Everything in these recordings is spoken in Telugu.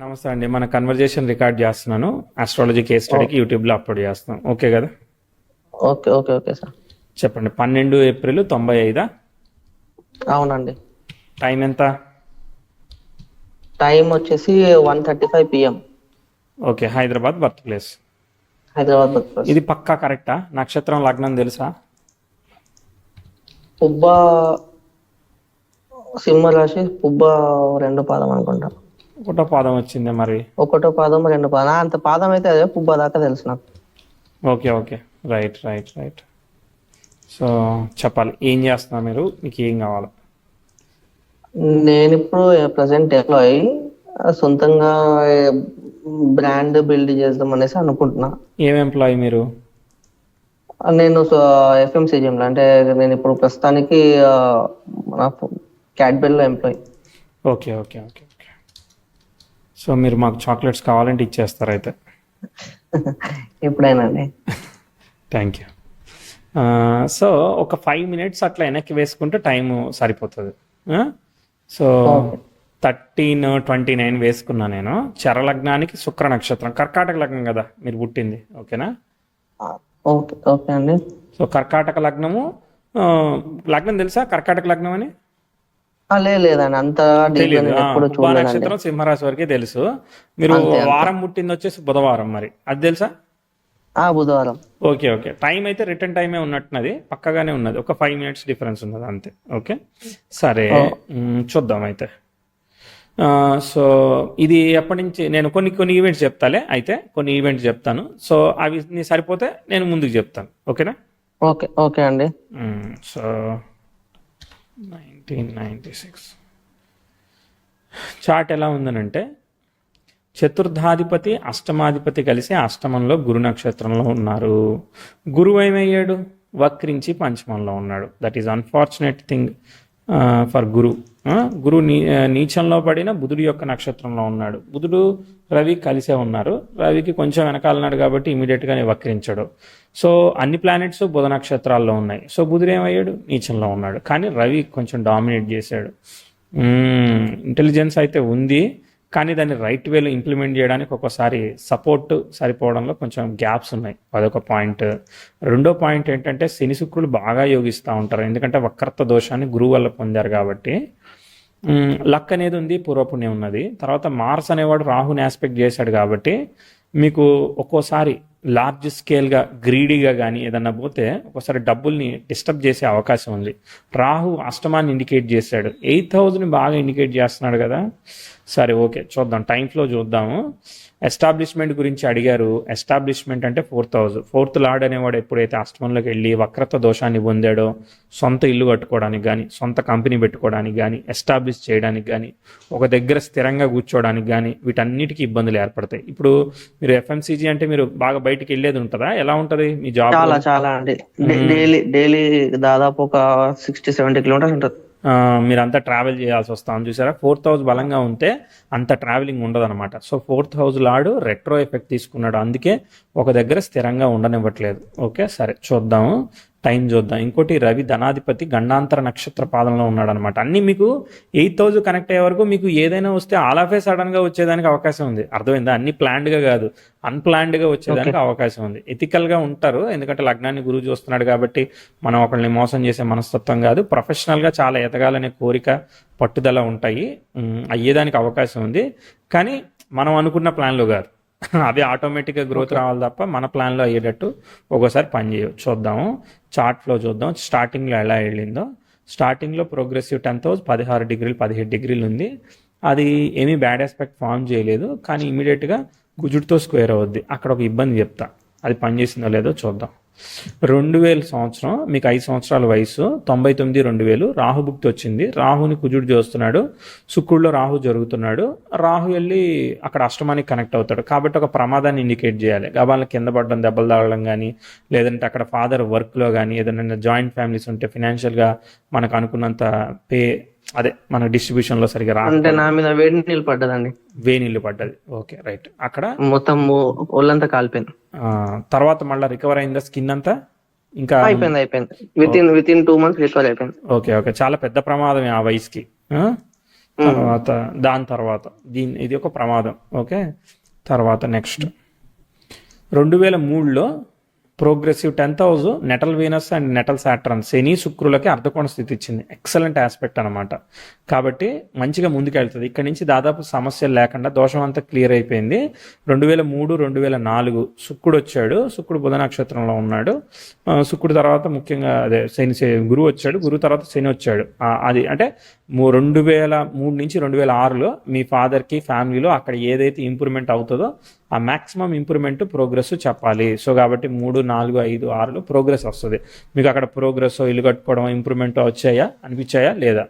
నమస్తే అండి. మన కన్వర్జేషన్ రికార్డ్ చేస్తున్నాను. ఆస్ట్రాలజీ కేస్ ఓ స్టడీకి యూట్యూబ్లో అప్లోడ్ చేస్తాం. ఓకే కదా? ఓకే. ఓకే. Okay sir. చెప్పండి. 12 ఏప్రిల్ 95. అవునండి. టైం ఎంత? టైం వచ్చేసి 1:35 PM. Okay. Hyderabad birth place. Hyderabad birth place. ఇది పక్కా కరెక్టా? నక్షత్రం లగ్నం తెలుసా? పుబ్బ సింహ రాశి, పుబ్బ రెండో పాదం అనుకుంటా. ఒకటో పాదం వచ్చింది మరి. ఒకటో పాదం రెండో పాదం అంత పాదం అయితే అదే పుబ్బ దాకా తెలుసు నాకు. Okay okay. Right right right. So చెప్పాలి, ఏం చేస్తున్నారు మీరు? మీకు ఏం కావాలి? నేను ఇప్పుడు ప్రజెంట్ ఎంప్లాయీ, సొంతంగా బ్రాండ్ బిల్డ్ చేద్దాం అనేసి అనుకుంటున్నా. ఏం ఎంప్లాయీ మీరు? నేను FMCGM లో, అంటే నేను ఇప్పుడు ప్రస్తుతానికి మన క్యాడ్బెల్ లో employee. Okay okay okay okay. So మీరు మాకు చాక్లెట్స్ కావాలంటే ఇచ్చేస్తారు అయితే. ఎప్పుడైనా అండి. Thank you. సో ఒక 5 minutes అట్లా వెనక్కి వేసుకుంటే టైము సరిపోతుంది. So okay. 13-29 వేసుకున్నా నేను. చరలగ్నానికి శుక్ర నక్షత్రం, కర్కాటక లగ్నం కదా మీరు పుట్టింది. ఓకేనా? ఓకే. ఓకే అండి. సో కర్కాటక లగ్నము. ఆ, లగ్నం తెలుసా కర్కాటక లగ్నం అని? లేదండి, అంత డీప్ గా తెలీదు. నేను ఎప్పుడు ఉభా చూడలేదండి. నక్షత్రం సింహరాశి వరకే తెలుసు. మీరు అంతే అంతే. వారం పుట్టింది వచ్చేసి బుధవారం, మరి అది తెలుసా? బుధవారం. Okay okay. టైం అయితే రిటర్న్ టైమే ఉన్నట్టున్నది, పక్కగానే ఉన్నది. ఒక 5 minutes డిఫరెన్స్ ఉన్నది అంతే. ఓకే సరే. ఓ, చూద్దాం అయితే. సో ఇది ఎప్పటి నుంచి నేను కొన్ని ఈవెంట్స్ చెప్తాలే. అయితే కొన్ని ఈవెంట్స్ చెప్తాను. సో అవి నీ సరిపోతే నేను ముందుకు చెప్తాను. ఓకేనా? ఓకే. ఓకే అండి. సో 1996 చార్ట్ ఎలా ఉందనంటే, చతుర్థాధిపతి అష్టమాధిపతి కలిసి అష్టమంలో గురు నక్షత్రంలో ఉన్నారు. గురువు ఏమయ్యాడు? వక్రించి పంచమంలో ఉన్నాడు. That is unfortunate thing for Guru. గురు నీచంలో పడిన బుధుడు యొక్క నక్షత్రంలో ఉన్నాడు. బుధుడు రవి కలిసే ఉన్నారు. రవికి కొంచెం వెనకాలన్నాడు కాబట్టి ఇమీడియట్గానే వక్రించాడు. సో అన్ని ప్లానెట్స్ బుధ నక్షత్రాల్లో ఉన్నాయి. సో బుధుడు ఏమయ్యాడు? నీచంలో ఉన్నాడు. కానీ రవి కొంచెం డామినేట్ చేశాడు. ఇంటెలిజెన్స్ అయితే ఉంది, కానీ దాన్ని రైట్ వేలో ఇంప్లిమెంట్ చేయడానికి ఒక్కోసారి సపోర్ట్ సరిపోవడంలో కొంచెం గ్యాప్స్ ఉన్నాయి. అదొక పాయింట్. రెండో పాయింట్ ఏంటంటే, శని శుక్రులు బాగా యోగిస్తూ ఉంటారు. ఎందుకంటే వక్రత్వ దోషాన్ని గురువు వల్ల పొందారు కాబట్టి. లక్ అనేది ఉంది, పూర్వపుణ్యం ఉన్నది. తర్వాత మార్స్ అనేవాడు రాహుని ఆస్పెక్ట్ చేశాడు కాబట్టి మీకు ఒక్కోసారి లార్జ్ స్కేల్గా గ్రీడీగా కానీ ఏదన్నా పోతే ఒక్కోసారి డబ్బుల్ని డిస్టర్బ్ చేసే అవకాశం ఉంది. రాహు అష్టమాన్ని ఇండికేట్ చేశాడు, 8th హౌస్ని బాగా ఇండికేట్ చేస్తున్నాడు కదా. సరే ఓకే, చూద్దాం. టైం ఫ్లో చూద్దాము. ఎస్టాబ్లిష్మెంట్ గురించి అడిగారు. ఎస్టాబ్లిష్మెంట్ అంటే 4th హౌస్. 4th లార్డ్ అనేవాడు ఎప్పుడైతే అష్టమంలోకి వెళ్ళి వక్రత దోషాన్ని పొందాడో, సొంత ఇల్లు కట్టుకోవడానికి కానీ, సొంత కంపెనీ పెట్టుకోవడానికి కానీ, ఎస్టాబ్లిష్ చేయడానికి కానీ, ఒక దగ్గర స్థిరంగా కూర్చోవడానికి కానీ, వీటన్నిటికీ ఇబ్బందులు ఏర్పడతాయి. ఇప్పుడు మీరు FMCG అంటే మీరు బాగా బయటికి వెళ్ళేది ఉంటుందా? ఎలా ఉంటుంది మీ జాబ్? చాలా చాలా అండి. డైలీ దాదాపు ఒక 60-70 కిలోమీటర్స్ ఉంటుంది. మీరంతా ట్రావెల్ చేయాల్సి వస్తాం చూసారా. 4th హౌస్ బలంగా ఉంటే అంత ట్రావెలింగ్ ఉండదు అనమాట. సో 4th హౌస్ లాడు రెట్రో ఎఫెక్ట్ తీసుకున్నాడు, అందుకే ఒక దగ్గర స్థిరంగా ఉండనివ్వట్లేదు. ఓకే సరే చూద్దాము, టైం చూద్దాం. ఇంకోటి, రవి ధనాధిపతి గండాంతర నక్షత్ర పాదంలో ఉన్నాడు అనమాట. అన్నీ మీకు 8th హౌస్ కనెక్ట్ అయ్యే వరకు మీకు ఏదైనా వస్తే ఆల్ ఆఫ్ ఏ సడన్గా వచ్చేదానికి అవకాశం ఉంది. అర్థమైందా? అన్ని ప్లాన్డ్గా కాదు, అన్ప్లాన్డ్గా వచ్చేదానికి అవకాశం ఉంది. ఎథికల్గా ఉంటారు, ఎందుకంటే లగ్నాన్ని గురువు చూస్తున్నాడు కాబట్టి. మనం ఒకరిని మోసం చేసే మనస్తత్వం కాదు. ప్రొఫెషనల్గా చాలా ఎదగాలనే కోరిక, పట్టుదల ఉంటాయి, అయ్యేదానికి అవకాశం ఉంది. కానీ మనం అనుకున్న ప్లాన్లో కాదు, అవి ఆటోమేటిక్గా గ్రోత్ రావాలి తప్ప మన ప్లాన్లో అయ్యేటట్టు ఒక్కోసారి పని చేయవు. చూద్దాము, చార్ట్ ఫ్లో చూద్దాం. స్టార్టింగ్లో ఎలా వెళ్ళిందో. స్టార్టింగ్లో ప్రోగ్రెసివ్ 10th హౌస్ 16 డిగ్రీలు 17 డిగ్రీలు ఉంది. అది ఏమీ బ్యాడ్ ఆస్పెక్ట్ ఫామ్ చేయలేదు, కానీ ఇమీడియట్గా కుజుడితో స్క్వేర్ అవుద్ది. అక్కడ ఒక ఇబ్బంది చెప్తా, అది పనిచేసిందో లేదో చూద్దాం. 2000 సంవత్సరం, మీకు 5 సంవత్సరాల వయసు, 99-2000 రాహుభుక్తి వచ్చింది. రాహుని కుజుడు చూస్తున్నాడు, శుక్రుడిలో రాహు జరుగుతున్నాడు. రాహు వెళ్ళి అక్కడ అష్టమానికి కనెక్ట్ అవుతాడు కాబట్టి ఒక ప్రమాదాన్ని ఇండికేట్ చేయాలి. గబాల కింద పడడం, దెబ్బలు తాగడం కానీ, లేదంటే అక్కడ ఫాదర్ వర్క్లో కానీ, ఏదైనా జాయింట్ ఫ్యామిలీస్ ఉంటే ఫినాన్షియల్గా మనకు అనుకున్నంత అదే మన డిస్ట్రిబ్యూషన్లో సరిగా అంటే నా మీద వేడి నీళ్ళు పడ్డదండి. వేనీళ్ళు పడ్డది. Okay right. అక్కడ మొత్తం ఒళ్ళంతా కాలిపోయింది. తర్వాత మళ్ళీ రికవర్ అయిందా స్కిన్ అంతా? ఇంకా అయిపోయింది. విత్ ఇన్ 2 months రికవర్ అయిపోయింది. Okay okay. చాలా పెద్ద ప్రమాదమే ఆ వయసుకి. తర్వాత దాని తర్వాత ఇది ఒక ప్రమాదం. ఓకే, తర్వాత నెక్స్ట్ 2003లో progressive 10th house natal Venus and natal Saturn శని శుక్రులకి అర్ధకోణ స్థితి ఇచ్చింది. ఎక్సలెంట్ ఆస్పెక్ట్ అనమాట. కాబట్టి మంచిగా ముందుకెళ్తుంది. ఇక్కడ నుంచి దాదాపు సమస్యలు లేకుండా దోషం అంతా క్లియర్ అయిపోయింది. 2003, 2004 శుక్రుడు వచ్చాడు. శుక్రుడు బుధ నక్షత్రంలో ఉన్నాడు. శుక్రుడు తర్వాత ముఖ్యంగా అదే గురువు వచ్చాడు. గురువు తర్వాత శని వచ్చాడు. అది అంటే 2003 నుంచి 2006లో మీ ఫాదర్కి ఫ్యామిలీలో అక్కడ ఏదైతే ఇంప్రూవ్మెంట్ అవుతుందో ఆ మ్యాక్సిమం ఇంప్రూవ్మెంట్ ప్రోగ్రెస్ చెప్పాలి. సో కాబట్టి 3, 4, 5, 6లో ప్రోగ్రెస్ వస్తుంది. మీకు అక్కడ ప్రోగ్రెస్, ఇల్లు కట్టుకోవడం, ఇంప్రూవ్మెంట్ వచ్చాయా, అనిపించాయా లేదా?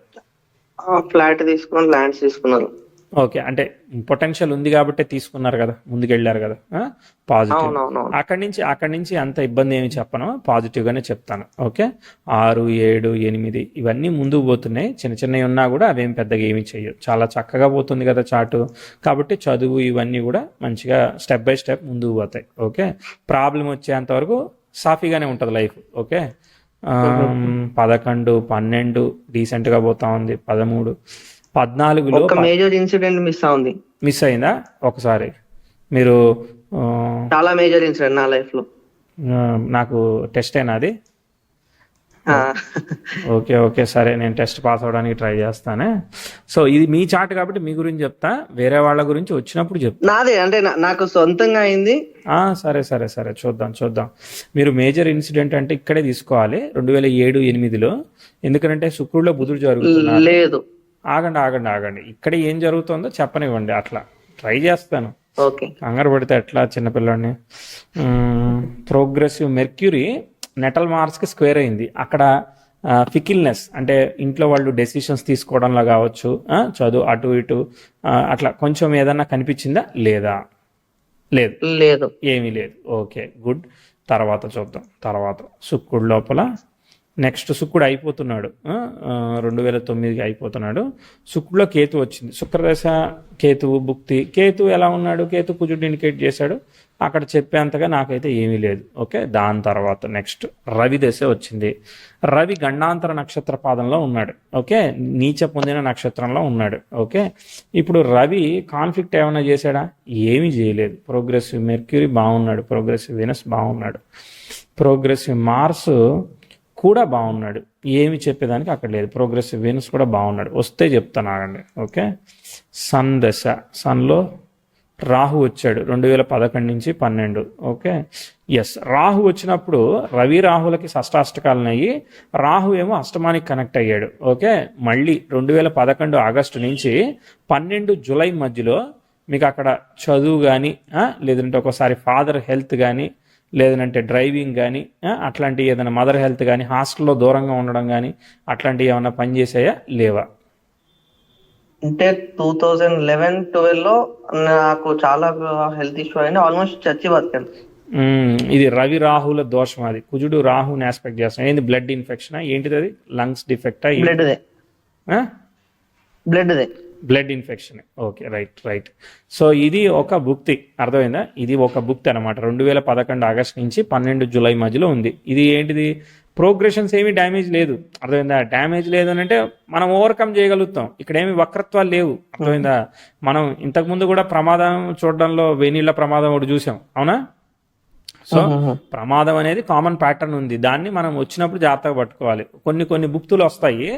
ఫ్లాట్ తీసుకున్నాను, ల్యాండ్స్ తీసుకున్నారు. ఓకే, అంటే పొటెన్షియల్ ఉంది కాబట్టి తీసుకున్నారు కదా, ముందుకెళ్ళారు కదా, పాజిటివ్. అక్కడి నుంచి అంత ఇబ్బంది ఏమి చెప్పను, పాజిటివ్గానే చెప్తాను. ఓకే, 6, 7, 8 ఇవన్నీ ముందుకు పోతున్నాయి. చిన్న చిన్నవి ఉన్నా కూడా అవేం పెద్దగా ఏమి చెయ్యవు. చాలా చక్కగా పోతుంది కదా చాటు. కాబట్టి చదువు ఇవన్నీ కూడా మంచిగా స్టెప్ బై స్టెప్ ముందుకు పోతాయి. ఓకే, ప్రాబ్లం వచ్చేంత వరకు సాఫీగానే ఉంటుంది లైఫ్. ఓకే, 11, 12 డీసెంట్గా పోతా ఉంది. 13, 14లో మేజర్ ఇన్సిడెంట్ మిస్ అయిందా ఒకసారి? మీరు చాలా మేజర్ ఇన్సిడెంట్ నా లైఫ్ లో. నాకు టెస్ట్ అయినా అది? ఓకే ఓకే, సరే, నేను టెస్ట్ పాస్ అవడానికి ట్రై చేస్తానే. సో ఇది మీ చాట్ కాబట్టి మీ గురించి చెప్తా, వేరే వాళ్ళ గురించి వచ్చినప్పుడు చెప్తా. నాదే అంటే నాకు సొంతంగా అయింది. సరే సరే సరే, చూద్దాం. మీరు మేజర్ ఇన్సిడెంట్ అంటే ఇక్కడే తీసుకోవాలి, 2007, 2008లో. ఎందుకంటే శుక్రుడిలో బుధుడు జరుగుతున్నారు. లేదు, ఆగండి. ఇక్కడ ఏం జరుగుతుందో చెప్పనివ్వండి, అట్లా ట్రై చేస్తాను. ఓకే, కంగారు పడితే ఎట్లా చిన్నపిల్లాడిని. ప్రోగ్రెసివ్ మెర్క్యూరీ నెటల్ మార్స్కి స్క్వేర్ అయింది. అక్కడ ఫికిల్నెస్ అంటే ఇంట్లో వాళ్ళు డెసిషన్స్ తీసుకోవడంలో కావచ్చు, చదువు అటు ఇటు అట్లా కొంచెం ఏదన్నా కనిపించిందా లేదా? లేదు, ఏమీ లేదు. Okay, good. తర్వాత చూద్దాం. తర్వాత శుక్రుడు లోపల నెక్స్ట్ శుక్రుడు అయిపోతున్నాడు, 2009కి అయిపోతున్నాడు. శుక్రుడిలో కేతు వచ్చింది. శుక్రదశ కేతువు భుక్తి. కేతు ఎలా ఉన్నాడు? కేతు కుజుడు ఇండికేట్ చేశాడు. అక్కడ చెప్పేంతగా నాకైతే ఏమీ లేదు. ఓకే, దాని తర్వాత నెక్స్ట్ రవి దశ వచ్చింది. రవి గండాంతర నక్షత్ర పాదంలో ఉన్నాడు. ఓకే, నీచ పొందిన నక్షత్రంలో ఉన్నాడు. ఓకే, ఇప్పుడు రవి కాన్ఫ్లిక్ట్ ఏమైనా చేశాడా? ఏమీ చేయలేదు. ప్రోగ్రెసివ్ మెర్క్యూరీ బాగున్నాడు, ప్రోగ్రెసివ్ వీనస్ బాగున్నాడు, ప్రోగ్రెసివ్ మార్స్ కూడా బాగున్నాడు. ఏమి చెప్పేదానికి అక్కడ లేదు. ప్రోగ్రెసివ్ వీనస్ కూడా బాగున్నాడు. వస్తే చెప్తాను, ఆగండి. ఓకే, సన్ దశ. సన్లో రాహు వచ్చాడు 2011 నుంచి 12. ఓకే, ఎస్, రాహు వచ్చినప్పుడు రవి రాహులకి షష్టాష్టకాలను అయ్యి రాహు ఏమో అష్టమానికి కనెక్ట్ అయ్యాడు. ఓకే, మళ్ళీ 2011 ఆగస్టు నుంచి 12 జూలై మధ్యలో మీకు అక్కడ చదువు కానీ, లేదంటే ఒకసారి ఫాదర్ హెల్త్ కానీ, లేదంటే డ్రైవింగ్ కానీ, అట్లాంటి ఏదైనా మదర్ హెల్త్ కానీ, హాస్టల్లో దూరంగా ఉండడం కానీ అట్లాంటివి ఏమైనా పనిచేసాయా లేవా? అంటే 2011-12లో నాకు చాలా హెల్త్ ఇష్యూ అయింది. ఆల్మోస్ట్ చచ్చి బతికాను. ఇది రవి రాహుల దోషం. అది కుజుడు రాహుని ఆస్పెక్ట్ చేస్తాం. ఏంది, బ్లడ్ ఇన్ఫెక్షన్? ఏంటిది అది? లంగ్స్ డిఫెక్టా? Blood infection. Okay, right. So ఇది ఒక భుక్తి, అర్థమైందా? ఇది ఒక భుక్తి అనమాట. 2011 ఆగస్ట్ నుంచి 12 జూలై మధ్యలో ఉంది. ఇది ఏంటిది? ప్రోగ్రెషన్స్ ఏమీ డ్యామేజ్ లేదు, అర్థమైందా? డ్యామేజ్ లేదు అని అంటే మనం ఓవర్కమ్ చేయగలుగుతాం. ఇక్కడ ఏమి వక్రత్వాలు లేవు, అర్థమైందా? మనం ఇంతకుముందు కూడా ప్రమాదం చూడడంలో వేనీళ్ళ ప్రమాదం ఒకటి చూసాం, అవునా? సో ప్రమాదం అనేది కామన్ ప్యాటర్న్ ఉంది. దాన్ని మనం వచ్చినప్పుడు జాగ్రత్తగా పట్టుకోవాలి. కొన్ని భుక్తులు వస్తాయి,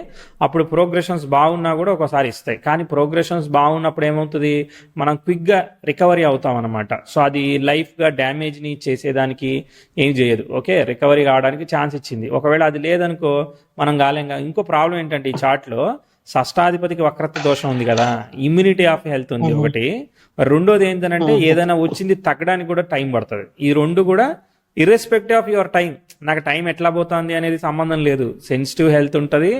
అప్పుడు ప్రోగ్రెషన్స్ బాగున్నా కూడా ఒకసారి ఇస్తాయి. కానీ ప్రోగ్రెషన్స్ బాగున్నప్పుడు ఏమవుతుంది, మనం క్విక్గా రికవరీ అవుతాం అనమాట. సో అది లైఫ్గా డ్యామేజ్ని చేసేదానికి ఏం చేయదు. ఓకే, రికవరీ కావడానికి ఛాన్స్ ఇచ్చింది. ఒకవేళ అది లేదనుకో మనం కాలేంగా. ఇంకో ప్రాబ్లం ఏంటంటే ఈ చార్ట్లో షష్టాధిపతికి వక్రత్వ దోషం ఉంది కదా, ఇమ్యూనిటీ ఆఫ్ హెల్త్ ఉంది ఒకటి. రెండోది ఏంటంటే ఏదైనా వచ్చింది తగ్గడానికి కూడా టైం పడుతుంది. ఈ రెండు కూడా ఇర్రెస్పెక్టివ్ ఆఫ్ యువర్ టైం. నాకు టైం ఎట్లా పోతుంది అనేది సంబంధం లేదు. సెన్సిటివ్ హెల్త్ ఉంటుంది.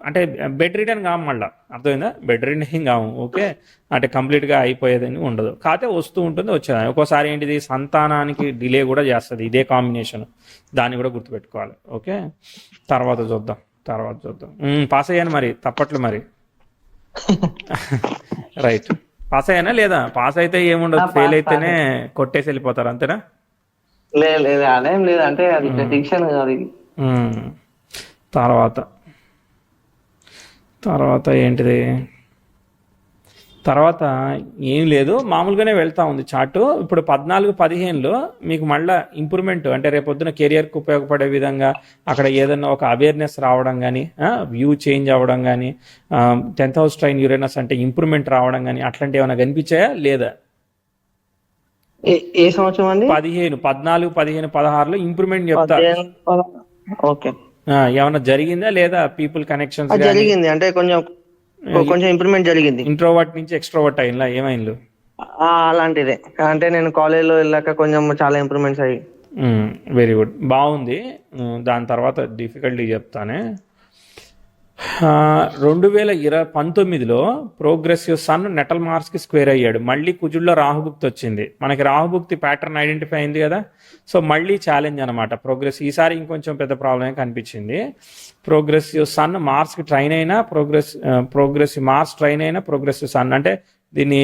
అంటే బెడ్ రిటర్న్ కాము, మళ్ళీ అర్థమైందా? బెడ్ రిటర్న్ కాము. ఓకే, అంటే కంప్లీట్గా అయిపోయేదని ఉండదు. కాకపోతే వస్తూ ఉంటుంది, వచ్చేది. ఒక్కోసారి ఏంటిది, సంతానానికి డిలే కూడా చేస్తుంది. ఇదే కాంబినేషన్, దాన్ని కూడా గుర్తుపెట్టుకోవాలి. ఓకే, తర్వాత చూద్దాం. పాస్ అయ్యాను మరి, తప్పట్లు మరి. రైట్, పాస్ అయ్యానా లేదా? పాస్ అయితే ఏముండదు, ఫెయిల్ అయితేనే కొట్టేసి వెళ్ళిపోతారు, అంతేనా? లేదు అదేం లేదు, అంటే అది ప్రెడిక్షన్ కాదు. తర్వాత ఏంటిది, తర్వాత ఏం లేదు, మామూలుగానే వెళ్తా ఉంది చార్టు. ఇప్పుడు 14-15లో మీకు మళ్ళీ ఇంప్రూవ్మెంట్ అంటే రేపొద్దున కెరియర్కి ఉపయోగపడే విధంగా అక్కడ ఏదైనా ఒక అవేర్నెస్ రావడం కానీ, వ్యూ చేంజ్ అవ్వడం కానీ, 10th హౌస్ ట్రైన్ యురేనస్ అంటే ఇంప్రూవ్మెంట్ రావడం కానీ అట్లాంటివి ఏమైనా కనిపించాయా లేదా? ఏ సంవత్సరం అండి? 14, 15, 16లో ఇంప్రూవ్మెంట్ చెప్తా. ఓకే. ఏమైనా జరిగిందా లేదా? పీపుల్ కనెక్షన్స్ జరిగింది, అంటే కొంచెం ఇంప్రూవ్మెంట్ జరిగింది. ఇంట్రోవర్ట్ నుంచి ఎక్స్ట్రోవర్ట్ అయినా ఏమైంది? అలాంటిదే, అంటే నేను కాలేజ్లో వెళ్ళాక కొంచెం చాలా ఇంప్రూవ్మెంట్స్ అయ్యి. వెరీ గుడ్, బాగుంది. దాని తర్వాత డిఫికల్టీ చెప్తానే. 2019లో ప్రోగ్రెసివ్ సన్ నెటల్ మార్స్కి స్క్వేర్ అయ్యాడు. మళ్ళీ కుజుల్లో రాహుభుక్తి వచ్చింది. మనకి రాహుభుక్తి ప్యాటర్న్ ఐడెంటిఫై అయింది కదా, సో మళ్ళీ ఛాలెంజ్ అనమాట. ప్రోగ్రెసివ్ ఈసారి ఇంకొంచెం పెద్ద ప్రాబ్లమే కనిపించింది. ప్రోగ్రెసివ్ సన్ మార్స్కి ట్రైన్ అయినా, ప్రోగ్రెసివ్ మార్స్ ట్రైన్ అయినా ప్రోగ్రెసివ్ సన్ అంటే దీన్ని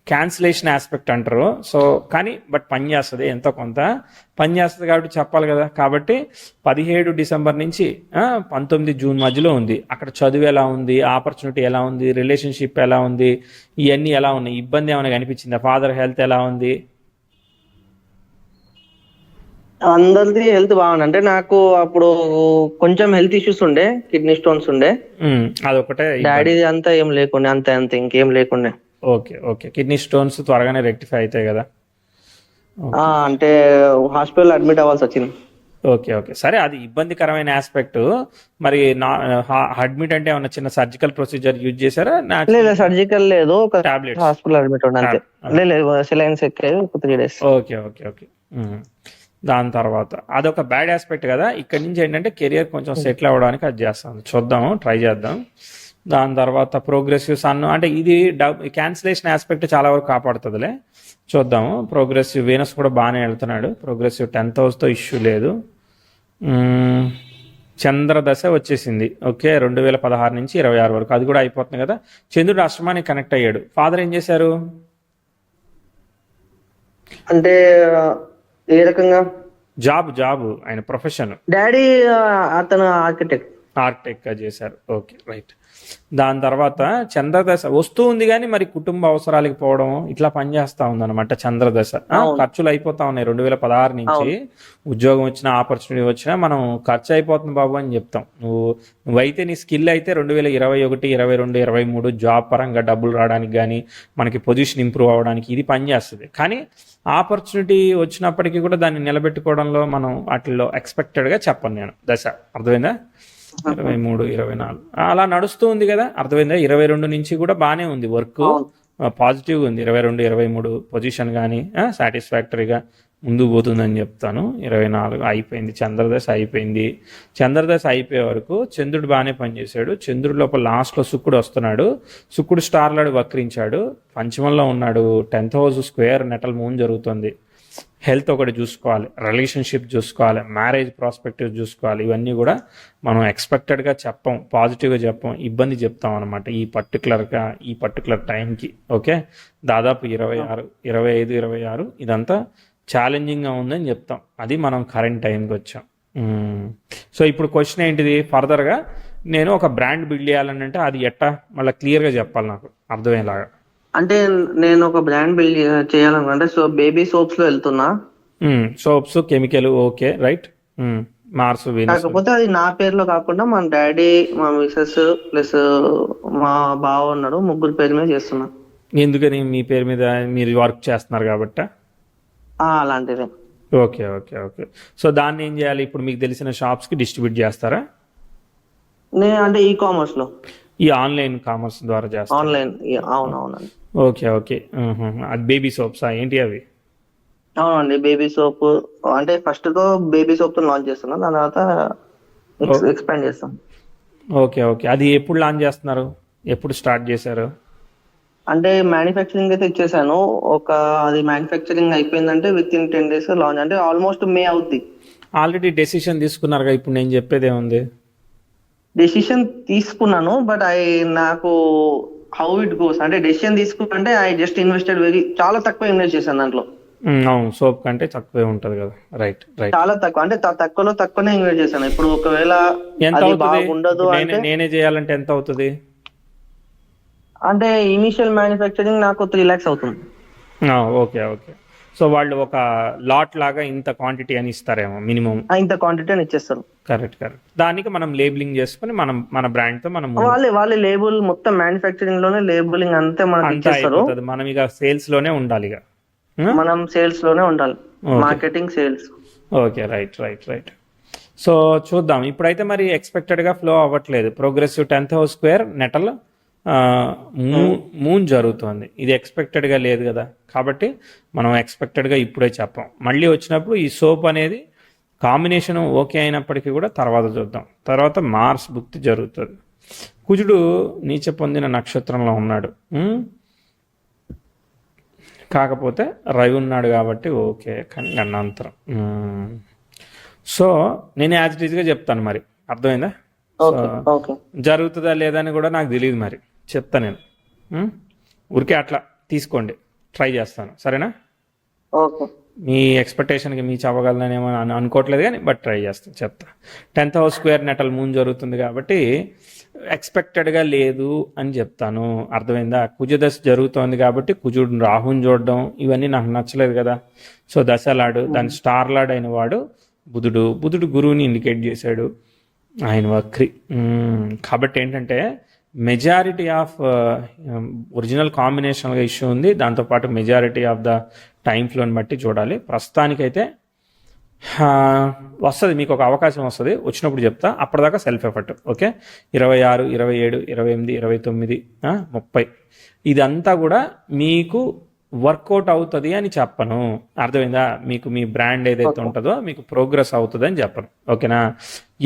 క్యాన్సిలేషన్ ఆస్పెక్ట్ అంటారు. సో కానీ బట్ పని చేస్తుంది, ఎంతో కొంత పని చేస్తుంది కాబట్టి చెప్పాలి కదా. కాబట్టి 17 డిసెంబర్ నుంచి 19 జూన్ మధ్యలో ఉంది. అక్కడ చదువు ఎలా ఉంది, ఆపర్చునిటీ ఎలా ఉంది, రిలేషన్షిప్ ఎలా ఉంది, ఇవన్నీ ఎలా ఉన్నాయి, ఇబ్బంది ఏమైనా కనిపించిందా? ఫాదర్ హెల్త్ ఎలా ఉంది? అందరిది హెల్త్ బాగుంది. అంటే నాకు అప్పుడు కొంచెం హెల్త్ ఇష్యూస్ ఉండే, కిడ్నీ స్టోన్స్ ఉండే. అదొకటే. డాడీది అంతా ఏం లేకుండే, అంతే ఇంకేం లేకుండే. ఓకే. కిడ్నీ స్టోన్స్ త్వరగానే రెక్టిఫై అవుతాయి కదా. అంటే హాస్పిటల్ అడ్మిట్ అవ్వాల్సి వచ్చింది. ఓకే. సరే, అది ఇబ్బందికరమైన ఆస్పెక్ట్. మరి అడ్మిట్ అంటే ఏమన్నా చిన్న సర్జికల్ ప్రొసీజర్ యూజ్ చేశారా? లేదు, సర్జికల్ లేదు, ఒక టాబ్లెట్స్. హాస్పిటల్ అడ్మిట్ ఉండే అంతే. లేదు, సెలైన్స్ ఎక్కాయి 3 days. ఓకే. దాని తర్వాత అదొక బ్యాడ్ ఆస్పెక్ట్ కదా. ఇక్కడ నుంచి ఏంటంటే కెరియర్ కొంచెం సెటిల్ అవ్వడానికి అది చేస్తాం, చూద్దాము, ట్రై చేద్దాం. దాని తర్వాత ప్రోగ్రెసివ్ సన్ అంటే ఇది క్యాన్సిలేషన్ ఆస్పెక్ట్ చాలా వరకు కాపాడుతుందిలే, చూద్దాము. ప్రోగ్రెసివ్ వీనస్ కూడా బాగానే వెళ్తున్నాడు. ప్రోగ్రెసివ్ 10th హౌస్తో ఇష్యూ లేదు. చంద్రదశ వచ్చేసింది. ఓకే, 2016 నుంచి 26 వరకు అది కూడా అయిపోతుంది కదా. చంద్రుడు అష్టమానికి కనెక్ట్ అయ్యాడు. ఫాదర్ ఏం చేశారు అంటే ఏ రకంగా? జాబ్ ఆయన ప్రొఫెషన్. డాడీ అతను ఆర్కిటెక్ట్ చేశారు. Okay, right. దాని తర్వాత చంద్రదశ వస్తూ ఉంది కానీ మరి కుటుంబ అవసరాలకి పోవడం ఇట్లా పనిచేస్తా ఉందన్నమాట. చంద్రదశ ఖర్చులు అయిపోతా ఉన్నాయి. 2016 నుంచి ఉద్యోగం వచ్చినా, ఆపర్చునిటీ వచ్చినా మనం ఖర్చు అయిపోతుంది బాబు అని చెప్తాం. నువ్వైతే నీ స్కిల్ అయితే 2021, 22, 23 జాబ్ పరంగా డబ్బులు రావడానికి కానీ, మనకి పొజిషన్ ఇంప్రూవ్ అవ్వడానికి ఇది పనిచేస్తుంది. కానీ ఆపర్చునిటీ వచ్చినప్పటికీ కూడా దాన్ని నిలబెట్టుకోవడంలో మనం వాటిల్లో ఎక్స్పెక్టెడ్గా చెప్పను నేను. దశ అర్థమైందా? 23, 24 అలా నడుస్తూ ఉంది కదా, అర్థమైందా? 22 నుంచి కూడా బాగానే ఉంది, వర్క్ పాజిటివ్గా ఉంది. 22, 23 పొజిషన్ కానీ సాటిస్ఫాక్టరీగా ముందుకు పోతుందని చెప్తాను. 24 అయిపోయింది, చంద్రదశ అయిపోయింది. చంద్రదశ అయిపోయే వరకు చంద్రుడు బాగానే పనిచేశాడు. చంద్రుడి లోపల లాస్ట్లో శుక్రుడు వస్తున్నాడు. శుక్రుడు స్టార్లాడు వక్రించాడు, పంచమంలో ఉన్నాడు. 10th house square natal moon జరుగుతుంది. హెల్త్ ఒకటి చూసుకోవాలి, రిలేషన్షిప్ చూసుకోవాలి, మ్యారేజ్ ప్రాస్పెక్టివ్ చూసుకోవాలి. ఇవన్నీ కూడా మనం ఎక్స్పెక్టెడ్గా చెప్పం, పాజిటివ్గా చెప్పం, ఇబ్బంది చెప్తాం అనమాట ఈ పర్టికులర్ టైంకి. ఓకే, దాదాపు 26, 25, 26 ఇదంతా ఛాలెంజింగ్గా ఉందని చెప్తాం. అది మనం కరెంట్ టైంకి వచ్చాం. సో ఇప్పుడు క్వశ్చన్ ఏంటిది? ఫర్దర్గా నేను ఒక బ్రాండ్ బిల్డ్ చేయాలని అంటే అది ఎట్టా మళ్ళీ క్లియర్గా చెప్పాలి నాకు అర్థమయ్యేలాగా. అంటే నేను ఒక బ్రాండ్ బిల్డ్ చేయాలనుకుంటే బేబీ సోప్స్ లో వెళ్తున్నా. Soaps, chemical, okay, right. మార్స్, కాకపోతే అది నా పేరులో కాకుండా మా డాడీ, మా మిసెస్ ప్లస్ మా బావ ఉన్నాడు, ముగ్గురు పేరు మీద చేస్తున్నా. ఎందుకని? మీ పేరు మీద మీరు వర్క్ చేస్తున్నారు కాబట్టి అలాంటిదే. ఓకే. సో దాన్ని ఏం చేయాలి? ఇప్పుడు మీకు తెలిసిన షాప్స్కి డిస్ట్రిబ్యూట్ చేస్తారా? అంటే ఈ కామర్స్ లో, ఈ ఆన్లైన్ కామర్స్ ద్వారా చేస్తారా? ఆన్లైన్, అవునవునండి. ఓకే. అది బేబీ సోప్సా ఏంటి అవి? అవునండి, బేబీ సోప్. అంటే ఫస్ట్ తో బేబీ సోప్ తో లాంచ్ చేస్తున్నాం, దాని తర్వాత ఎక్స్పాండ్ చేస్తాం. ఓకే. అది ఎప్పుడు లాంచ్ చేస్తున్నారు? ఎప్పుడు స్టార్ట్ చేశారు? అంటే మ్యానుఫ్యాక్చరింగ్ అయితే ఇచ్చేసాను. అది మ్యానుఫ్యాక్చరింగ్ అయిపోయిందంటే విత్ ఇన్ 10 days లాంచ్, అంటే ఆల్మోస్ట్ మే అవుద్ది. ఆల్రెడీ డెసిషన్ తీసుకున్నారుగా, ఇప్పుడు నేను చెప్పేది ఏముంది? డెసిషన్ తీసుకున్నాను, బట్ నాకు హౌ ఇట్ గోస్ అంటే డెసిషన్ తీసుకుంటే ఐ జస్ట్ ఇన్వెస్టెడ్ చాలా తక్కువ ఇన్వెస్ట్ చేశాను దాంట్లో. అవును, సోప్ కంటే తక్కువే ఉంటది కదా. రైట్. చాలా తక్కువ, అంటే తక్కువనే ఇన్వెస్ట్ చేశాను. ఇప్పుడు ఒకవేళ ఎంత అవుతుంది? నేనే చేయాలంటే ఎంత అవుతుంది? అంటే ఇనిషియల్ మ్యానుఫ్యాక్చరింగ్ నాకు 3 lakhs అవుతుంది. Okay okay. సో వాళ్ళు ఒక లాట్ లాగా ఇంత క్వాంటిటీ అని ఇస్తారేమో మినిమం. ఇంత క్వాంటిటీ అని ఇచ్చేస్తారు. Correct correct. దానికి మనం లేబులింగ్ చేసుకుని మన బ్రాండ్తో మనం వాళ్ళే లేబుల్ మొత్తం మ్యానుఫ్యాక్చరింగ్ లోనే లేబులింగ్ అంతే మనకి అంతా ఇచ్చేస్తారు. అయిపోతుంది. మనం ఇక సేల్స్ లోనే ఉండాలి ఇక. మనం సేల్స్ లోనే ఉండాలి, marketing sales. Okay right right right. So చూద్దాం. ఇప్పుడైతే మరి ఎక్స్పెక్టెడ్గా ఫ్లో అవ్వట్లేదు. Progressive 10th house square natal moon జరుగుతుంది. ఇది ఎక్స్పెక్టెడ్గా లేదు కదా, కాబట్టి మనం ఎక్స్పెక్టెడ్గా ఇప్పుడే చెప్పాం. మళ్ళీ వచ్చినప్పుడు ఈ సోప్ అనేది కాంబినేషన్ ఓకే అయినప్పటికీ కూడా తర్వాత చూద్దాం. తర్వాత మార్స్ భుక్తి జరుగుతుంది. కుజుడు నీచ పొందిన నక్షత్రంలో ఉన్నాడు. కాకపోతే రవి ఉన్నాడు కాబట్టి ఓకే, కానీ గణాంతరం. సో నేను యాజ్ ఇట్ ఈజ్గా చెప్తాను, మరి అర్థమైందా? జరుగుతుందా లేదా అని కూడా నాకు తెలియదు, మరి చెప్తా నేను. ఊరికే అట్లా తీసుకోండి, ట్రై చేస్తాను, సరేనా? మీ ఎక్స్పెక్టేషన్కి మీ అవ్వగలనేమో అనుకోవట్లేదు కానీ బట్ ట్రై చేస్తాను, చెప్తా. 10th house square natal moon జరుగుతుంది కాబట్టి ఎక్స్పెక్టెడ్గా లేదు అని చెప్తాను, అర్థమైందా? కుజదశ జరుగుతోంది కాబట్టి కుజుడు రాహుని చూడడం ఇవన్నీ నాకు నచ్చలేదు కదా. సో దశలాడు, దాని స్టార్ లాడ్ అయిన వాడు బుధుడు గురువుని ఇండికేట్ చేశాడు, ఆయన వక్రి. కాబట్టి ఏంటంటే మెజారిటీ ఆఫ్ ఒరిజినల్ కాంబినేషన్గా ఇష్యూ ఉంది, దాంతోపాటు మెజారిటీ ఆఫ్ ద టైం ఫ్లోని బట్టి చూడాలి. ప్రస్తుతానికైతే వస్తుంది, మీకు ఒక అవకాశం వస్తుంది, వచ్చినప్పుడు చెప్తా. అప్పటిదాకా సెల్ఫ్ ఎఫర్ట్. ఓకే, 26, 27, 28, 29, 30 ఇదంతా కూడా మీకు వర్కౌట్ అవుతుంది అని చెప్పను, అర్థమైందా? మీకు మీ బ్రాండ్ ఏదైతే ఉంటుందో మీకు ప్రోగ్రెస్ అవుతుంది అని చెప్పను, ఓకేనా?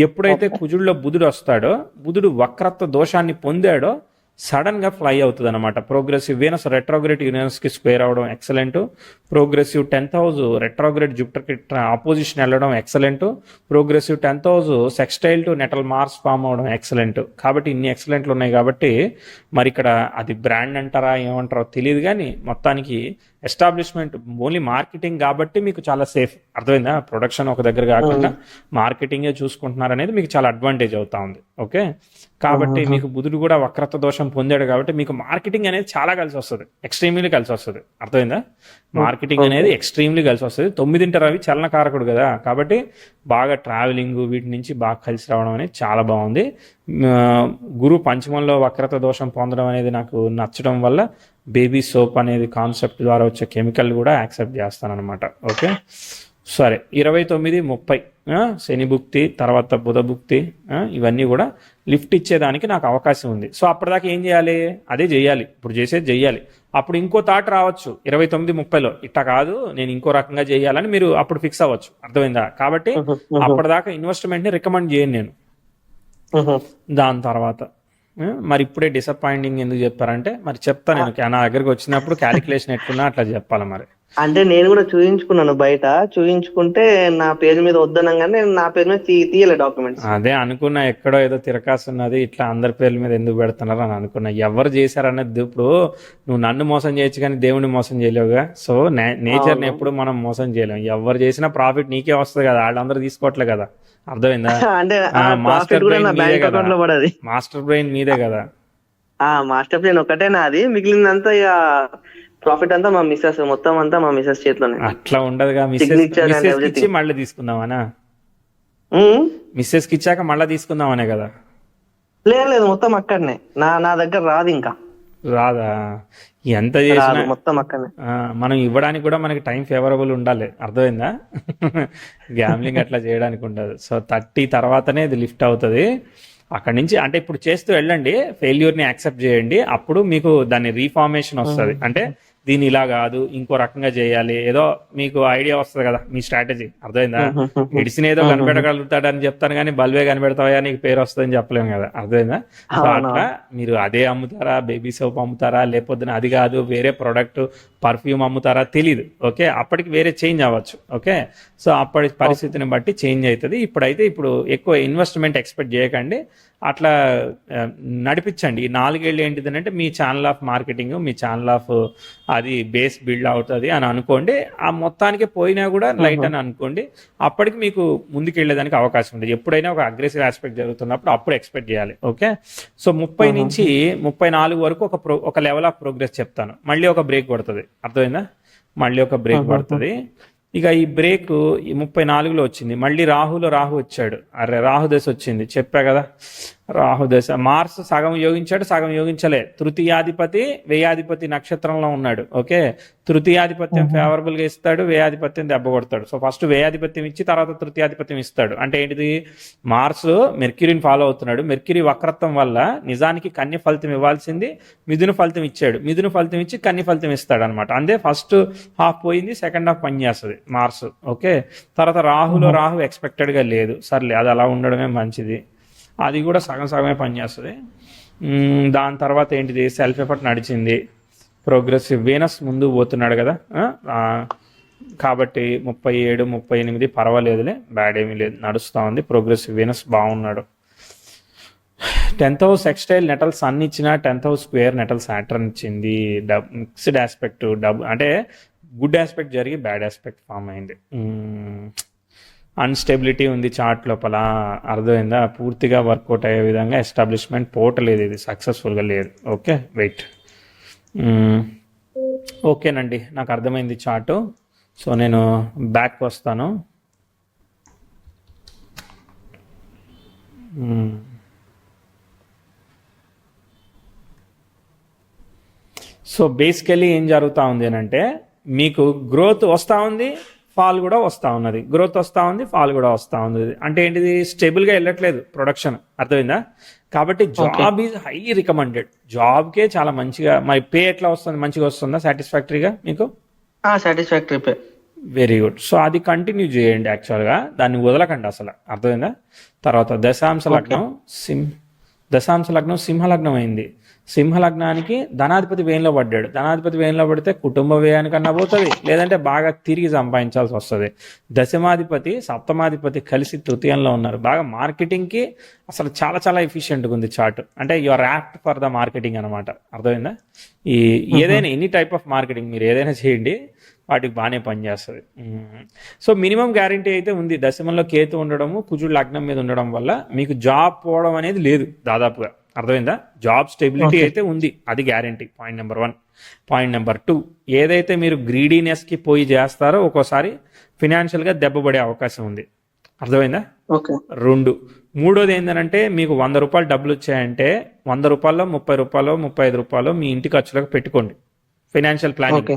ఎప్పుడైతే కుజుడిలో బుధుడు వస్తాడో, బుధుడు వక్రత్వ దోషాన్ని పొందాడో సడన్గా ఫ్లై అవుతుంది అనమాట. ప్రోగ్రెసివ్ వీనస్ రెట్రోగ్రేడ్ యూనివర్స్కి స్క్వేర్ అవడం excellent. Progressive 10th house retrograde జూపిటర్కి ఆపోజిషన్ వెళ్ళడం excellent. Progressive 10th house sextile to natal Mars form అవడం ఎక్సలెంట్. కాబట్టి ఇన్ని ఎక్సలెంట్లు ఉన్నాయి కాబట్టి మరి ఇక్కడ అది బ్రాండ్ అంటారా ఏమంటారో తెలియదు, కానీ మొత్తానికి ఎస్టాబ్లిష్మెంట్ ఓన్లీ మార్కెటింగ్ కాబట్టి మీకు చాలా సేఫ్, అర్థమైందా? ప్రొడక్షన్ ఒక దగ్గర కాకుండా మార్కెటింగే చూసుకుంటున్నారు అనేది మీకు చాలా అడ్వాంటేజ్ అవుతా ఉంది. ఓకే, కాబట్టి మీకు బుధుడు కూడా వక్రత దోషం పొందాడు కాబట్టి మీకు మార్కెటింగ్ అనేది చాలా కలిసి వస్తుంది, ఎక్స్ట్రీమ్లీ కలిసి వస్తుంది, అర్థమైందా? మార్కెటింగ్ అనేది ఎక్స్ట్రీమ్లీ కలిసి వస్తుంది. 9 రవి చలనకారకుడు కదా, కాబట్టి బాగా ట్రావెలింగ్ వీటి నుంచి బాగా కలిసి రావడం అనేది చాలా బాగుంది. గురు పంచమంలో వక్రత దోషం పొందడం అనేది నాకు నచ్చడం వల్ల బేబీ సోప్ అనేది కాన్సెప్ట్ ద్వారా వచ్చే కెమికల్ కూడా యాక్సెప్ట్ చేస్తాను అనమాట. ఓకే, సరే. 29, 30 శని భుక్తి, తర్వాత బుధ భుక్తి, ఇవన్నీ కూడా లిఫ్ట్ ఇచ్చేదానికి నాకు అవకాశం ఉంది. సో అప్పటిదాకా ఏం చేయాలి? అదే చేయాలి, ఇప్పుడు చేసేది చెయ్యాలి. అప్పుడు ఇంకో థాట్ రావచ్చు 29, 30లో, ఇట్లా కాదు నేను ఇంకో రకంగా చేయాలని మీరు అప్పుడు ఫిక్స్ అవ్వచ్చు, అర్థమైందా? కాబట్టి అప్పటిదాకా ఇన్వెస్ట్మెంట్ని రికమెండ్ చేయను నేను. దాని తర్వాత మరి ఇప్పుడే డిసప్పాయింటింగ్ ఎందుకు చెప్పారంటే, మరి చెప్తా నేను, నా దగ్గరికి వచ్చినప్పుడు క్యాలిక్యులేషన్ ఎట్లున్నా అట్లా చెప్పాలి. మరి అంటే నేను కూడా చూయించుకున్నాను, బయట చూయించుకుంటే నా పేరు మీద వద్దనగానే నా పేరు మీద తీయలే డాక్యుమెంట్స్. అదే అనుకున్నా, ఎక్కడో ఏదో తిరకాసు ఉన్నది, ఇట్లా అందరి పేర్ల మీద ఎందుకు పెడుతున్నారు అని అనుకున్నా. ఎవరు చేశారనేది, ఇప్పుడు నువ్వు నన్ను మోసం చేయొచ్చు కానీ దేవుడిని మోసం చేయలేవుగా. సో నేచర్ని ఎప్పుడు మనం మోసం చేయలేము. ఎవరు చేసినా ప్రాఫిట్ నీకే వస్తుంది కదా, వాళ్ళందరూ తీసుకోవట్లే కదా, అర్థమైందా? అంటే మాస్టర్ బ్రెయిన్ మీదే కదా, మాస్టర్ బ్రెయిన్ ఒకటే నాది, మిగిలినంతా ఇక ప్రాఫిట్ అంతా మా మిస్సెస్, మొత్తం అంతా మా మిస్సెస్ చేతిలోనే. అట్లా ఉండదుగా, మిస్సెస్ ఇచ్చి మళ్ళీ తీసుకుందామనా? మిస్సెస్ కి ఇచ్చాక మళ్ళీ తీసుకుందామనే కదా? లేదు, మొత్తం అక్కడనే, నా దగ్గర రాదు, ఇంకా రాదా? ఎంత చేసినా మొత్తం అక్కడనే. మనం ఇవ్వడానికి కూడా మనకి టైం ఫేవరబుల్ ఉండాలి, అర్థమైందా? గ్యామ్లింగ్ అట్లా చేయడానికి ఉండదు. సో 30 తర్వాతనే ఇది లిఫ్ట్ అవుతుంది. అక్కడి నుంచి అంటే ఇప్పుడు చేస్తూ వెళ్ళండి, ఫెయిల్యూర్ని యాక్సెప్ట్ చేయండి, అప్పుడు మీకు దాని రీఫార్మేషన్ వస్తుంది. అంటే దీన్ని ఇలా కాదు ఇంకో రకంగా చేయాలి, ఏదో మీకు ఐడియా వస్తుంది కదా, మీ స్ట్రాటజీ, అర్థమైందా? ఎడిసిన్ ఏదో కనిపెట్టగలుగుతాడని చెప్తాను కానీ బల్బే కనిపెడతావా నీకు పేరు వస్తుందని చెప్పలేము కదా, అర్థమైందా? సో అట్లా మీరు అదే అమ్ముతారా, బేబీ సోప్ అమ్ముతారా, లేకపోతే అది కాదు వేరే ప్రోడక్ట్ పర్ఫ్యూమ్ అమ్ముతారా తెలీదు. ఓకే, అప్పటికి వేరే చేంజ్ అవ్వచ్చు. ఓకే, సో అప్పటి పరిస్థితిని బట్టి చేంజ్ అవుతుంది. ఇప్పుడు ఎక్కువ ఇన్వెస్ట్మెంట్ ఎక్స్పెక్ట్ చేయకండి, అట్లా నడిపించండి. ఈ 4 ఏళ్ళు ఏంటిదంటే మీ ఛానల్ ఆఫ్ మార్కెటింగ్, మీ ఛానల్ ఆఫ్ అది బేస్ బిల్డ్ అవుతుంది అని అనుకోండి. ఆ మొత్తానికి పోయినా కూడా లైట్ అని అనుకోండి. అప్పటికి మీకు ముందుకు వెళ్ళేదానికి అవకాశం ఉంది. ఎప్పుడైనా ఒక అగ్రెసివ్ ఆస్పెక్ట్ జరుగుతున్నప్పుడు అప్పుడు ఎక్స్పెక్ట్ చేయాలి. ఓకే, సో 30 నుంచి 34 వరకు ఒక లెవెల్ ఆఫ్ ప్రోగ్రెస్ చెప్తాను. మళ్ళీ ఒక బ్రేక్ పడుతుంది. అర్థమైందా? మళ్ళీ ఒక బ్రేక్ పడుతుంది. ఇక ఈ బ్రేక్ ఈ 34లో వచ్చింది. మళ్ళీ రాహు వచ్చాడు. అరే రాహు దశ వచ్చింది, చెప్పా కదా. రాహు దశ, మార్స్ సగం యోగించాడు, సగం యోగించలే. తృతీయాధిపతి వ్యయాధిపతి నక్షత్రంలో ఉన్నాడు. ఓకే, తృతీయాధిపత్యం ఫేవరబుల్ గా ఇస్తాడు, వ్యయాధిపత్యం దెబ్బ కొడతాడు. సో ఫస్ట్ వ్యయాధిపత్యం ఇచ్చి తర్వాత తృతీయాధిపత్యం ఇస్తాడు. అంటే ఏంటిది? మార్స్ మెర్క్యూరీని ఫాలో అవుతున్నాడు. మెర్క్యూరీ వక్రత్వం వల్ల నిజానికి కన్య ఫలితం ఇవ్వాల్సింది మిథున ఫలితం ఇచ్చాడు. మిథున ఫలితం ఇచ్చి కన్య ఫలితం ఇస్తాడు అనమాట. అంతే, ఫస్ట్ హాఫ్ పోయింది, సెకండ్ హాఫ్ పనిచేస్తుంది మార్స్. ఓకే, తర్వాత రాహు ఎక్స్పెక్టెడ్ గా లేదు. సర్లే, అది అలా ఉండడమే మంచిది. అది కూడా సగం సగమే పనిచేస్తుంది. దాని తర్వాత ఏంటిది? సెల్ఫ్ ఎఫర్ట్ నడిచింది. ప్రోగ్రెసివ్ వీనస్ ముందు పోతున్నాడు కదా, కాబట్టి 37, 38 పర్వాలేదులే, బ్యాడ్ ఏమీ లేదు, నడుస్తూ ఉంది. ప్రోగ్రెసివ్ వీనస్ బాగున్నాడు. 10th హౌస్ ఎక్స్టైల్ నెటల్ సన్ ఇచ్చిన 10th house square natal Saturn ఇచ్చింది. మిక్స్డ్ ఆస్పెక్ట్, అంటే గుడ్ ఆస్పెక్ట్ జరిగి బ్యాడ్ ఆస్పెక్ట్ ఫామ్ అయింది. అన్స్టెబిలిటీ ఉంది చార్ట్ లోపల. అర్థమైందా? పూర్తిగా వర్కౌట్ అయ్యే విధంగా ఎస్టాబ్లిష్మెంట్ పోవట్లేదు, ఇది సక్సెస్ఫుల్గా లేదు. Okay, wait. ఓకేనండి, నాకు అర్థమైంది చార్టు. సో నేను బ్యాక్ వస్తాను. సో బేసికలీ ఏం జరుగుతూ ఉంది అని అంటే, మీకు గ్రోత్ వస్తూ ఉంది, ఫాల్ కూడా వస్తూ ఉన్నది. గ్రోత్ వస్తూ ఉంది, ఫాల్ కూడా వస్తూ ఉంది. అంటే ఏంటిది? స్టేబుల్గా వెళ్ళట్లేదు ప్రొడక్షన్. అర్థమైందా? కాబట్టి జాబ్ ఈజ్ హై రికమెండెడ్. జాబ్కే చాలా మంచిగా. మరి పే ఎట్లా వస్తుంది? మంచిగా వస్తుందా? సాటిస్ఫాక్టరీగా మీకు? Satisfactory pay. Very good. So అది కంటిన్యూ చేయండి. యాక్చువల్గా దాన్ని వదలకండి అసలు. అర్థమైందా? తర్వాత దశాంశ లగ్నం సింహలగ్నం అయింది. సింహలగ్నానికి ధనాధిపతి వేయంలో పడ్డాడు. ధనాధిపతి వేయంలో పడితే కుటుంబ వ్యయానికన్నా పోతుంది, లేదంటే బాగా తిరిగి సంపాదించాల్సి వస్తుంది. దశమాధిపతి సప్తమాధిపతి కలిసి తృతీయంలో ఉన్నారు. బాగా మార్కెటింగ్కి అసలు చాలా చాలా ఎఫిషియెంట్గా ఉంది చార్ట్. అంటే you are apt for the marketing అనమాట. అర్థమైందా? ఏదైనా ఎనీ టైప్ ఆఫ్ మార్కెటింగ్ మీరు ఏదైనా చేయండి, వాటికి బాగానే పనిచేస్తుంది. సో మినిమం గ్యారంటీ అయితే ఉంది. దశమంలో కేతు ఉండడము, కుజుడు లగ్నం మీద ఉండడం వల్ల మీకు జాబ్ పోవడం అనేది లేదు దాదాపుగా. అర్థమైందా? జాబ్ స్టెబిలిటీ అయితే ఉంది, అది guarantee. Point number 1. Point number 2, ఏదైతే మీరు గ్రీడీనెస్కి పోయి చేస్తారో ఒక్కోసారి ఫినాన్షియల్గా దెబ్బపడే అవకాశం ఉంది. అర్థమైందా? 2. మూడోది ఏంటంటే, మీకు 100 రూపాయలు డబ్బులు వచ్చాయంటే 100 రూపాయల్లో 30 రూపాయలు 35 రూపాయలు మీ ఇంటి ఖర్చులకు పెట్టుకోండి, ఫైనాన్షియల్ ప్లానింగ్.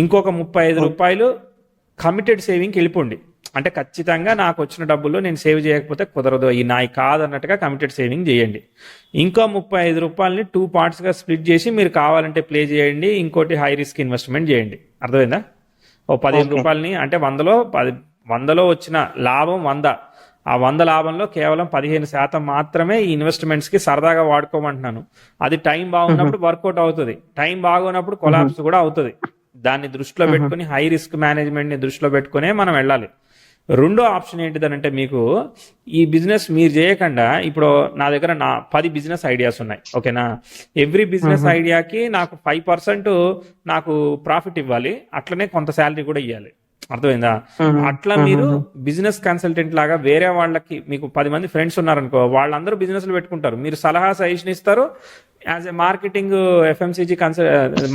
ఇంకొక 35 రూపాయలు కమిటెడ్ సేవింగ్కి వెళ్ళిపోండి. అంటే ఖచ్చితంగా నాకు వచ్చిన డబ్బుల్లో నేను సేవ్ చేయకపోతే కుదరదు, ఈ నాయి కాదన్నట్టుగా కమిటెడ్ సేవింగ్ చేయండి. ఇంకో 35 రూపాయలని 2 పార్ట్స్గా స్ప్లిట్ చేసి మీరు కావాలంటే ప్లే చేయండి, ఇంకోటి హై రిస్క్ ఇన్వెస్ట్మెంట్ చేయండి. అర్థమైందా? ఓ 15 రూపాయలని, అంటే 100లో వచ్చిన లాభం 100, ఆ 100 లాభంలో కేవలం 15% మాత్రమే ఈ ఇన్వెస్ట్మెంట్స్కి సరదాగా వాడుకోమంటున్నాను. అది టైం బాగున్నప్పుడు వర్కౌట్ అవుతుంది, టైం బాగున్నప్పుడు కొలాప్స్ కూడా అవుతుంది. దాన్ని దృష్టిలో పెట్టుకుని, హై రిస్క్ మేనేజ్మెంట్ని దృష్టిలో పెట్టుకునే మనం వెళ్ళాలి. రెండో ఆప్షన్ ఏంటిదనంటే, మీకు ఈ బిజినెస్ మీరు చేయకుండా, ఇప్పుడు నా దగ్గర 10 బిజినెస్ ఐడియాస్ ఉన్నాయి. ఓకేనా? ఎవ్రీ బిజినెస్ ఐడియాకి నాకు 5% నాకు ప్రాఫిట్ ఇవ్వాలి, అట్లనే కొంత శాలరీ కూడా ఇవ్వాలి. అర్థమైందా? అట్లా మీరు బిజినెస్ కన్సల్టెంట్ లాగా వేరే వాళ్ళకి, మీకు 10 మంది ఫ్రెండ్స్ ఉన్నారనుకో, వాళ్ళందరూ బిజినెస్లు పెట్టుకుంటారు, మీరు సలహా సజెషన్ ఇస్తారు. As a marketing FMCG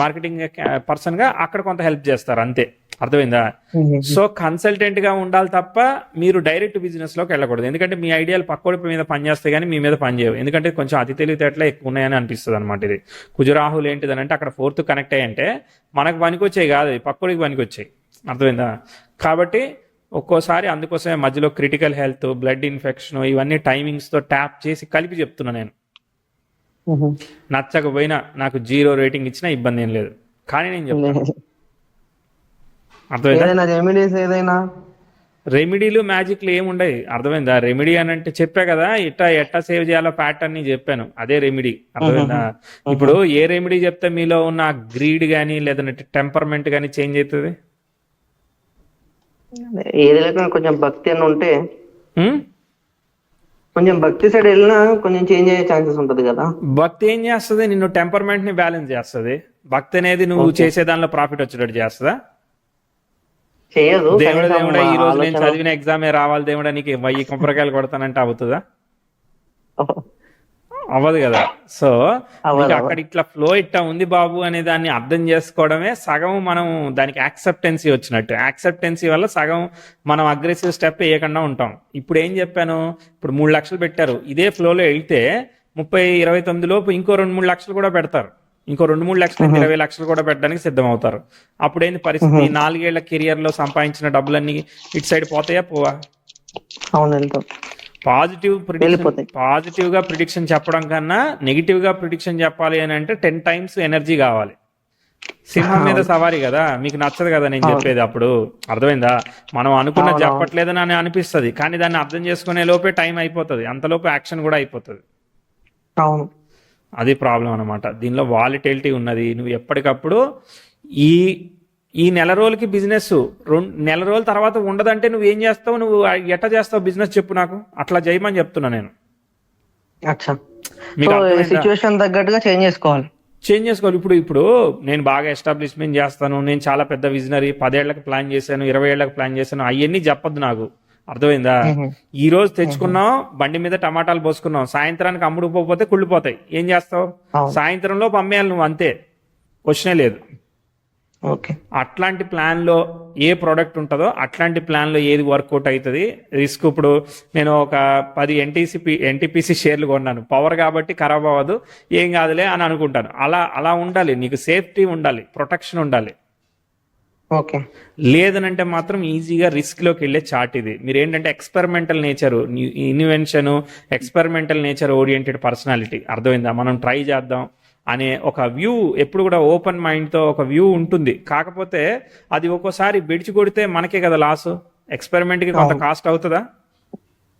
marketing person గా అక్కడ కొంత హెల్ప్ చేస్తారు, అంతే. అర్థమైందా? సో కన్సల్టెంట్ గా ఉండాలి తప్ప మీరు డైరెక్ట్ బిజినెస్ లోకి వెళ్ళకూడదు. ఎందుకంటే మీ ఐడియాలు పక్కోడి మీద పనిచేస్తాయి కానీ మీ మీద పనిచేయవు. ఎందుకంటే కొంచెం అతి తెలివితేటలే ఎక్కువ ఉన్నాయని అనిపిస్తుంది అనమాట. ఇది కుజరాహులు ఏంటిదని అంటే, అక్కడ 4th కనెక్ట్ అయ్యంటే మనకు పనికొచ్చాయి కాదు, పక్కోడికి పనికొచ్చాయి. అర్థమైందా? కాబట్టి ఒక్కోసారి అందుకోసమే మధ్యలో క్రిటికల్ హెల్త్, బ్లడ్ ఇన్ఫెక్షన్, ఇవన్నీ టైమింగ్స్తో ట్యాప్ చేసి కలిపి చెప్తున్నా నేను. నచ్చకపోయినా నాకు 0 రేటింగ్ ఇచ్చినా ఇబ్బంది ఏం లేదు, కానీ నేను చెప్తాను. అర్థమైందా? రెమెడీలు మ్యాజిక్లు ఏముండయి, అర్థమైందా? రెమెడీ అని అంటే చెప్పా కదా, ఎట్టా సేవ్ చేయాలో ప్యాటర్న్ ని చెప్పాను, అదే రెమెడీ, అర్థమైందా? ఇప్పుడు ఏ రెమెడీ చెప్తే మీలో ఉన్న గ్రీడ్ కానీ లేదంటే టెంపర్మెంట్ కానీ చేంజ్ అవుతుంది? ఏది లేకుండా కొంచెం భక్తి అని ఉంటే, ఉమ్? కొంచెం భక్తి సైడ్ వెళ్ళినా కొంచెం చేంజ్ అయ్యే ఛాన్సెస్ ఉంటది కదా. భక్తి ఏం చేస్తుంది? నిన్ను టెంపర్మెంట్ ని బ్యాలెన్స్ చేస్తుంది. భక్తి అనేది నువ్వు చేసే దానిలో ప్రాఫిట్ వచ్చేటట్టు చేస్తుందా? చేయదు. దేవుడా కనీసం దేవుడా ఈ రోజు నేను ఆలోచన- చదివిన ఎగ్జామే రావాలి దేవుడా, నీకు 1000 కొబ్బరికాయలు కొడతానంటే అవుతుందా? అవ్వదు కదా. సో నీకు అక్కడ ఇట్లా ఫ్లో ఇట్టా ఉంది బాబు అనే దాన్ని అర్థం చేసుకోవడమే సగం మనం దానికి యాక్సెప్టెన్సీ వచ్చినట్టు. యాక్సెప్టెన్సీ వల్ల సగం మనం అగ్రెసివ్ స్టెప్ వేయకుండా ఉంటాం. ఇప్పుడు ఏం చెప్పాను, ఇప్పుడు 3 లక్షలు పెట్టారు, ఇదే ఫ్లోలో వెళ్తే 30-29 లోపు ఇంకో 2-3 లక్షలు కూడా పెడతారు, ఇంకో 2-3 లక్షలు 20 లక్షలు కూడా పెట్టడానికి సిద్ధం అవుతారు. అప్పుడేంది పరిస్థితి? 4 ఏళ్ల కెరియర్ లో సంపాదించిన డబ్బులన్నీ ఇటు సైడ్ పోతాయా పోవా? అవును, వెళ్తాం. పాజిటివ్ గా ప్రిడిక్షన్ చెప్పడం కన్నా నెగిటివ్ గా ప్రిడిక్షన్ చెప్పాలి అని అంటే 10 times ఎనర్జీ కావాలి. సింహం మీద సవారీ కదా, మీకు నచ్చదు కదా నేను చెప్పేది. అప్పుడు అర్థమైందా? మనం అనుకున్న చెప్పట్లేదని అని అనిపిస్తుంది, కానీ దాన్ని అర్థం చేసుకునే లోపే టైం అయిపోతుంది, అంతలోపు యాక్షన్ కూడా అయిపోతుంది. అవును, అది ప్రాబ్లం అనమాట. దీనిలో వాలిటిలిటీ ఉన్నది. నువ్వు ఎప్పటికప్పుడు ఈ నెల రోజులకి బిజినెస్ 2 నెల రోజుల తర్వాత ఉండదంటే నువ్వు ఏం చేస్తావు? నువ్వు ఎట్లా చేస్తావు బిజినెస్ చెప్పు నాకు, అట్లా చేయమని చెప్తున్నా నేను. అచ్చా. మీకు అర్థమైందా? సిచ్యువేషన్ తగ్గట్టుగా చేంజ్ చేసుకోవాలి. ఇప్పుడు నేను బాగా ఎస్టాబ్లిష్మెంట్ చేస్తాను, నేను చాలా పెద్ద విజనరీ, 10 ఏళ్లకు ప్లాన్ చేశాను, 20 ఏళ్లకు ప్లాన్ చేశాను, అవన్నీ చెప్పొద్దు నాకు, అర్థమైందా? ఈ రోజు తెచ్చుకున్నాం, బండి మీద టమాటాలు పోసుకున్నాం, సాయంత్రానికి అమ్ముడుపోతే కుళ్ళిపోతాయి, ఏం చేస్తావు? సాయంత్రంలో అమ్మేయాలి నువ్వు, అంతే, క్వశ్చనే లేదు. ఓకే. అట్లాంటి ప్లాన్ లో ఏ ప్రోడక్ట్ ఉంటుందో అట్లాంటి ప్లాన్ లో ఏది వర్కౌట్ అవుతుంది. రిస్క్, ఇప్పుడు నేను ఒక 10 ఎన్టీపీసీ షేర్లు కొన్నాను, పవర్ కాబట్టి ఖరాబ్ అవ్వదు, ఏం కాదులే అని అనుకుంటాను. అలా ఉండాలి, నీకు సేఫ్టీ ఉండాలి, ప్రొటెక్షన్ ఉండాలి. ఓకే. లేదనంటే మాత్రం ఈజీగా రిస్క్ లోకి వెళ్ళే చార్ట్ ఇది. మీరు ఏంటంటే experimental nature, invention, experimental nature oriented personality, అర్థమైందా? మనం ట్రై చేద్దాం అనే ఒక వ్యూ, ఎప్పుడు కూడా ఓపెన్ మైండ్తో ఒక వ్యూ ఉంటుంది. కాకపోతే అది ఒక్కోసారి బెడిచి కొడితే మనకే కదా లాస్. ఎక్స్పెరిమెంట్కి కొంత కాస్ట్ అవుతుందా?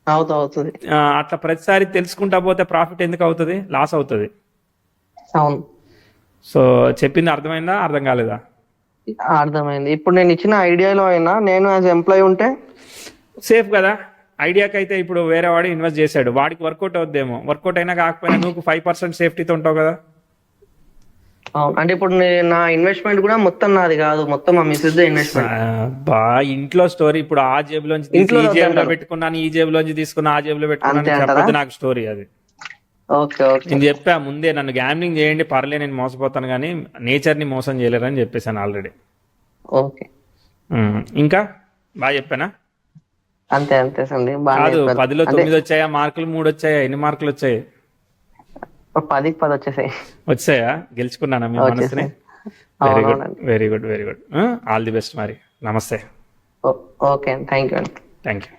అవుతుంది. అట్లా ప్రతిసారి తెలుసుకుంటా పోతే ప్రాఫిట్ ఎందుకు అవుతుంది? లాస్ అవుతుంది. అవును. సో చెప్పింది అర్థమైందా, అర్థం కాలేదా? అర్థమైంది. ఇప్పుడు నేను ఇచ్చిన ఐడియాలో అయినా నేను యాజ్ ఎంప్లాయీ ఉంటే సేఫ్ కదా. ఐడియాకి అయితే ఇప్పుడు వేరే వాడు ఇన్వెస్ట్ చేశాడు, వాడికి వర్కౌట్ అవుద్దేమో, వర్కౌట్ అయినా కాకపోయినా నువ్వు 5% సేఫ్టీతో ఉంటావు కదా. అంటే ఇప్పుడు నా ఇన్వెస్ట్మెంట్ కూడా మొత్తం నాది కాదు, మొత్తం మా మిస్సెస్ ఇన్వెస్ట్మెంట్. బా ఇంట్లో స్టోరీ, ఇప్పుడు ఆ జేబులోంచి ఈ జేబులో పెట్టుకున్నాను, ఈ జేబులోంచి తీసుకున్నా, ఆ జేబులో పెట్టుకున్నాను, చెప్పదు నాకు స్టోరీ అది. ఓకే. నేను చెప్పా ముందే, నన్ను గ్యామ్లింగ్ చేయండి పర్లే, నేను మోసపోతాను, కానీ నేచర్ ని మోసం చేయలేరని చెప్పేశాను ఆల్రెడీ. ఓకే. ఇంకా బాగా చెప్పానా? అంతే సండి. కాదు, 10లో 9 వచ్చాయా మార్కులు, 3 వచ్చాయా, ఎన్ని మార్కులు వచ్చాయి? 10కి 10 వచ్చేసాయి. వచ్చాయా? గెలుచుకున్నానా మీ మనసుని? Very good, very good, very good. All the best మరి. నమస్తే. Okay, thank you. Thank you.